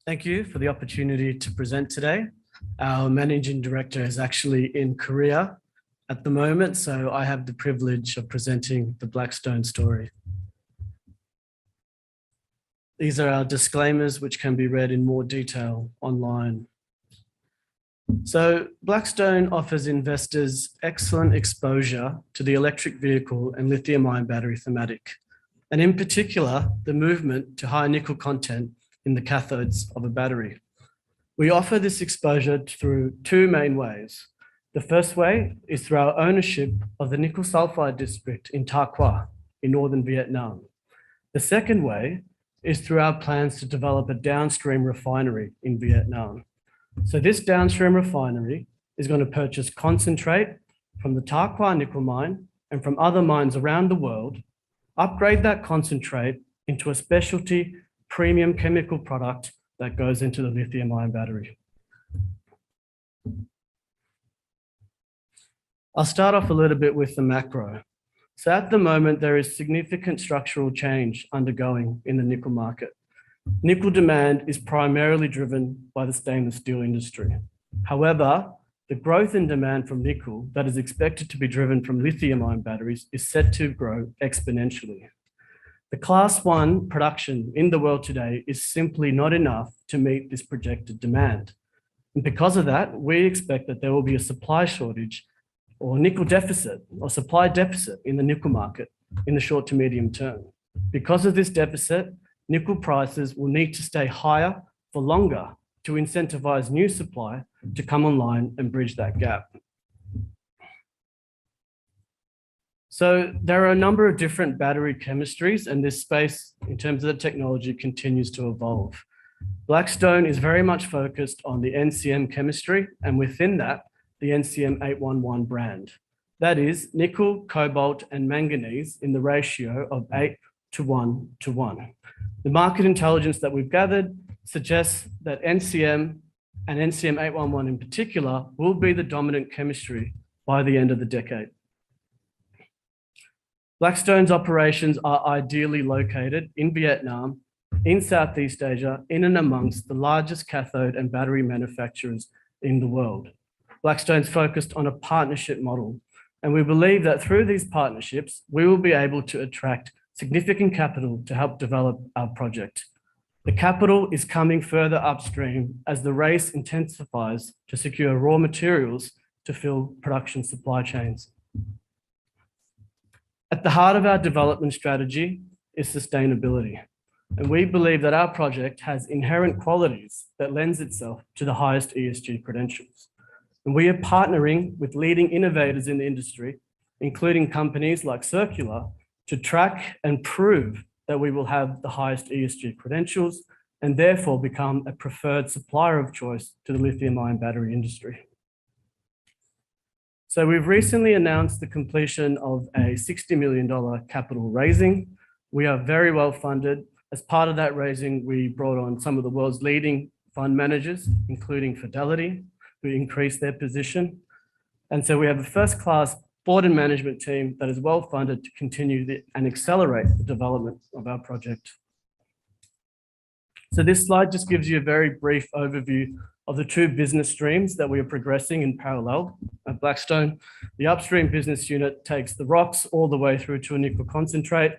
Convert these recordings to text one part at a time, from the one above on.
Thank you for the opportunity to present today. Our managing director is actually in Korea at the moment, so I have the privilege of presenting the Blackstone story. These are our disclaimers, which can be read in more detail online. So Blackstone offers investors excellent exposure to the electric vehicle and lithium-ion battery thematic, and in particular, the movement to high nickel content in the cathodes of a battery. We offer this exposure through two main ways. The first way is through our ownership of the nickel sulfide district in Ta Qua in northern Vietnam. The second way is through our plans to develop a downstream refinery in Vietnam. So this downstream refinery is going to purchase concentrate from the Ta Qua nickel mine and from other mines around the world, upgrade that concentrate into a specialty premium chemical product that goes into the lithium-ion battery. I'll start off a little bit with the macro. So at the moment, there is significant structural change undergoing in the nickel market. Nickel demand is primarily driven by the stainless steel industry. However, the growth in demand from nickel that is expected to be driven from lithium-ion batteries is set to grow exponentially. The Class 1 production in the world today is simply not enough to meet this projected demand. And because of that, we expect that there will be a supply shortage or nickel deficit or supply deficit in the nickel market in the short to medium term. Because of this deficit, nickel prices will need to stay higher for longer to incentivize new supply to come online and bridge that gap. So there are a number of different battery chemistries, and this space, in terms of the technology, continues to evolve. Blackstone is very much focused on the NCM chemistry, and within that, the NCM 811 brand. That is nickel, cobalt, and manganese in the ratio of 8:1:1. The market intelligence that we've gathered suggests that NCM and NCM 811 in particular will be the dominant chemistry by the end of the decade. Blackstone's operations are ideally located in Vietnam, in Southeast Asia, in and amongst the largest cathode and battery manufacturers in the world. Blackstone's focused on a partnership model, and we believe that through these partnerships, we will be able to attract significant capital to help develop our project. The capital is coming further upstream as the race intensifies to secure raw materials to fill production supply chains. At the heart of our development strategy is sustainability, and we believe that our project has inherent qualities that lends itself to the highest ESG credentials. And we are partnering with leading innovators in the industry, including companies like Circular, to track and prove that we will have the highest ESG credentials and therefore become a preferred supplier of choice to the lithium-ion battery industry. So we've recently announced the completion of a $60 million capital raising. We are very well funded. As part of that raising, we brought on some of the world's leading fund managers, including Fidelity, who increased their position. And so we have a first-class board and management team that is well funded to continue and accelerate the development of our project. So this slide just gives you a very brief overview of the two business streams that we are progressing in parallel at Blackstone. The upstream business unit takes the rocks all the way through to a nickel concentrate.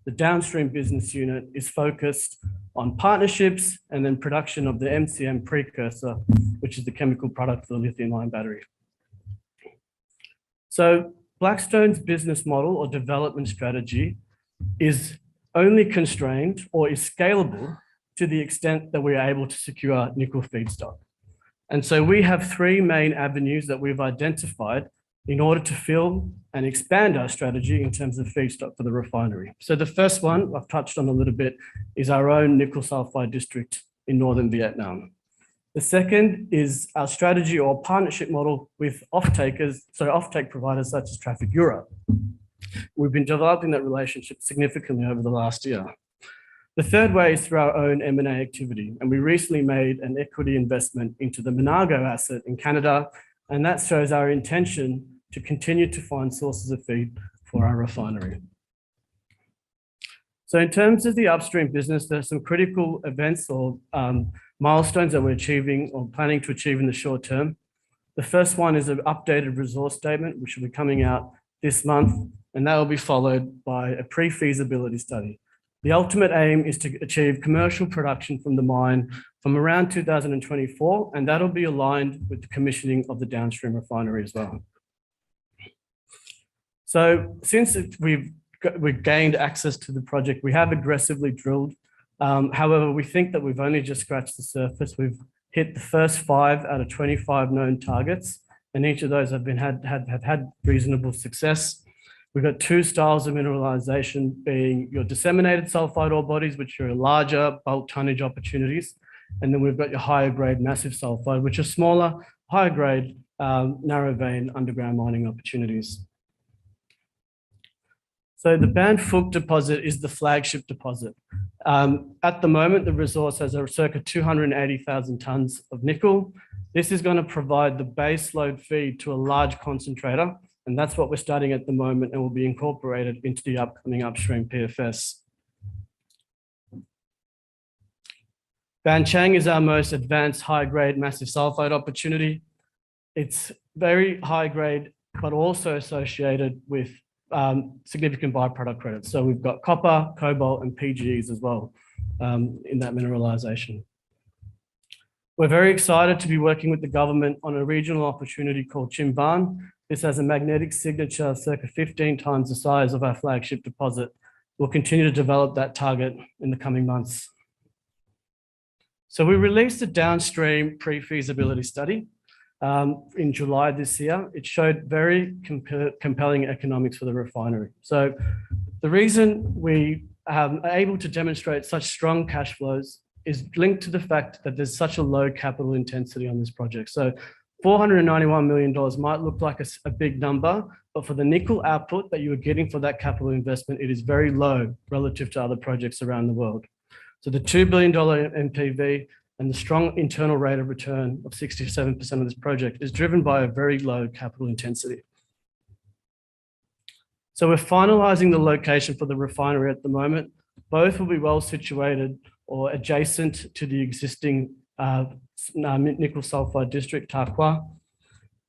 The downstream business unit is focused on partnerships and then production of the MCM precursor, which is the chemical product for the lithium-ion battery. So Blackstone's business model or development strategy is only constrained or is scalable to the extent that we are able to secure nickel feedstock. And so we have three main avenues that we've identified in order to fill and expand our strategy in terms of feedstock for the refinery. So the first one I've touched on a little bit is our own nickel sulfide district in northern Vietnam. The second is our strategy or partnership model with offtake providers such as Traffic Europe. We've been developing that relationship significantly over the last year. The third way is through our own M&A activity, and we recently made an equity investment into the Monago asset in Canada, and that shows our intention to continue to find sources of feed for our refinery. So in terms of the upstream business, there's some critical events or milestones that we're achieving or planning to achieve in the short term. The first one is an updated resource statement, which will be coming out this month, and that will be followed by a pre-feasibility study. The ultimate aim is to achieve commercial production from the mine from around 2024, and that'll be aligned with the commissioning of the downstream refinery as well. So since we've gained access to the project, we have aggressively drilled. However, we think that we've only just scratched the surface. We've hit the first 5 out of 25 known targets, and each of those have had reasonable success. We've got 2 styles of mineralization, being your disseminated sulfide ore bodies, which are larger bulk tonnage opportunities. And then we've got your higher grade massive sulfide, which are smaller, higher grade, narrow vein underground mining opportunities. So the Banfuk deposit is the flagship deposit. At the moment, the resource has a circa 280,000 tons of nickel. This is going to provide the base load feed to a large concentrator, and that's what we're studying at the moment and will be incorporated into the upcoming upstream PFS. Banchang is our most advanced high-grade massive sulfide opportunity. It's very high grade, but also associated with significant byproduct credits. So we've got copper, cobalt, and PGEs as well in that mineralization. We're very excited to be working with the government on a regional opportunity called Chimban. This has a magnetic signature circa 15 times the size of our flagship deposit. We'll continue to develop that target in the coming months. So we released a downstream pre-feasibility study in July this year. It showed very compelling economics for the refinery. So the reason we are able to demonstrate such strong cash flows is linked to the fact that there's such a low capital intensity on this project. So $491 million might look like a big number, but for the nickel output that you are getting for that capital investment, it is very low relative to other projects around the world. So the $2 billion NPV and the strong internal rate of return of 67% of this project is driven by a very low capital intensity. So we're finalizing the location for the refinery at the moment. Both will be well situated or adjacent to the existing nickel sulfide district, Tarkwa.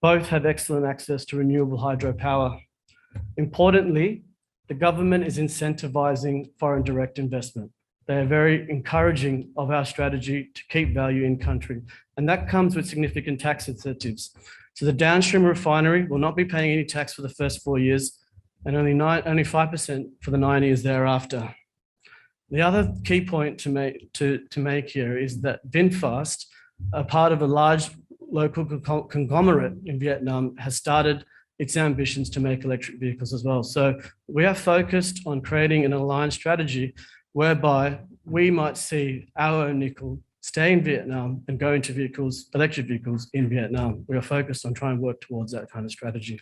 Both have excellent access to renewable hydropower. Importantly, the government is incentivizing foreign direct investment. They are very encouraging of our strategy to keep value in country, and that comes with significant tax incentives. So the downstream refinery will not be paying any tax for the first 4 years, and only 5% for the 9 years thereafter. The other key point to make here is that VinFast, a part of a large local conglomerate in Vietnam, has started its ambitions to make electric vehicles as well. So we are focused on creating an aligned strategy whereby we might see our own nickel stay in Vietnam and go into electric vehicles in Vietnam. We are focused on trying to work towards that kind of strategy.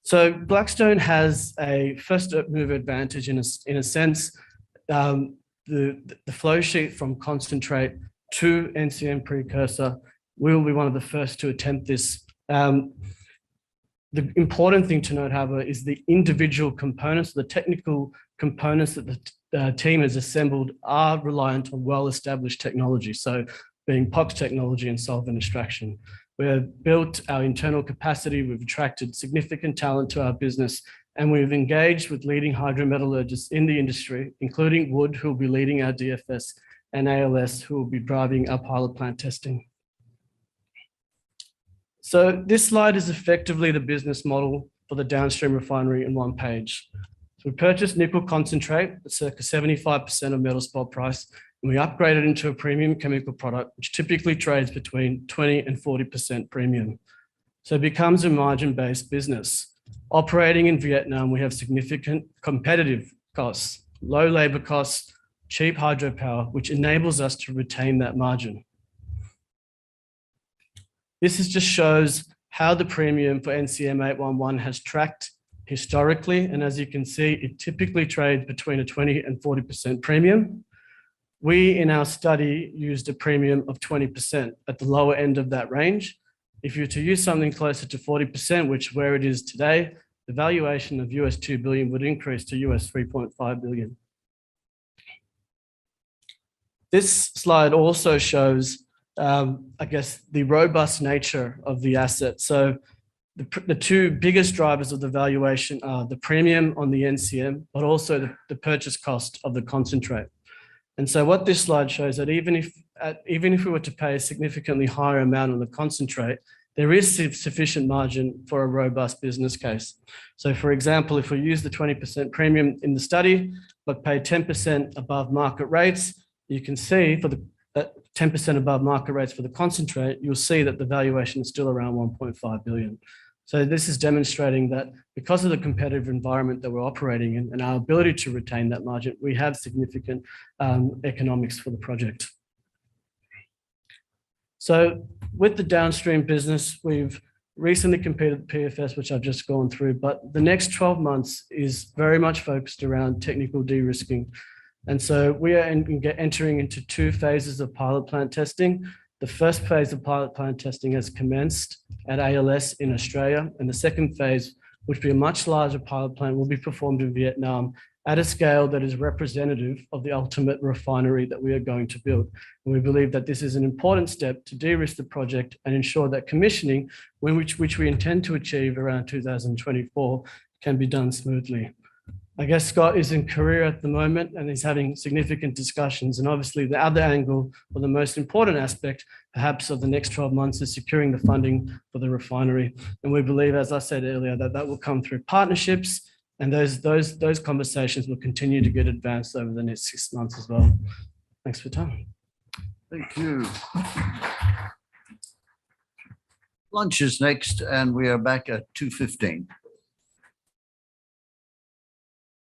So Blackstone has a first mover advantage in a sense. The flow sheet from concentrate to NCM precursor, we will be one of the first to attempt this. The important thing to note, however, is the individual components, the technical components that the team has assembled are reliant on well-established technology. So being POX technology and solvent extraction. We've built our internal capacity, we've attracted significant talent to our business, and we've engaged with leading hydrometallurgists in the industry, including Wood, who will be leading our DFS, and ALS, who will be driving our pilot plant testing. So this slide is effectively the business model for the downstream refinery in one page. So we purchased nickel concentrate at circa 75% of metal spot price, and we upgrade it into a premium chemical product, which typically trades between 20 and 40% premium. So it becomes a margin-based business. Operating in Vietnam, we have significant competitive costs, low labor costs, cheap hydropower, which enables us to retain that margin. This just shows how the premium for NCM 811 has tracked historically. And as you can see, it typically trades between a 20 and 40% premium. We, in our study, used a premium of 20% at the lower end of that range. If you were to use something closer to 40%, which where it is today, the valuation of US $2 billion would increase to US $3.5 billion. This slide also shows, I guess, the robust nature of the asset. So the two biggest drivers of the valuation are the premium on the NCM, but also the purchase cost of the concentrate. And so what this slide shows that even if we were to pay a significantly higher amount on the concentrate, there is sufficient margin for a robust business case. So for example, if we use the 20% premium in the study, but pay 10% above market rates, you can see for that 10% above market rates for the concentrate, you'll see that the valuation is still around 1.5 billion. So this is demonstrating that because of the competitive environment that we're operating in and our ability to retain that margin, we have significant economics for the project. So with the downstream business, we've recently completed the PFS, which I've just gone through, but the next 12 months is very much focused around technical de-risking. And so we are entering into 2 phases of pilot plant testing. The first phase of pilot plant testing has commenced at ALS in Australia, and the second phase, which will be a much larger pilot plant, will be performed in Vietnam at a scale that is representative of the ultimate refinery that we are going to build. And we believe that this is an important step to de-risk the project and ensure that commissioning, which we intend to achieve around 2024, can be done smoothly. I guess Scott is in Korea at the moment and he's having significant discussions. And obviously the other angle, or the most important aspect, perhaps of the next 12 months, is securing the funding for the refinery. And we believe, as I said earlier, that will come through partnerships, and those conversations will continue to get advanced over the next 6 months as well. Thanks for your time. Thank you. Lunch is next, and we are back at 2:15.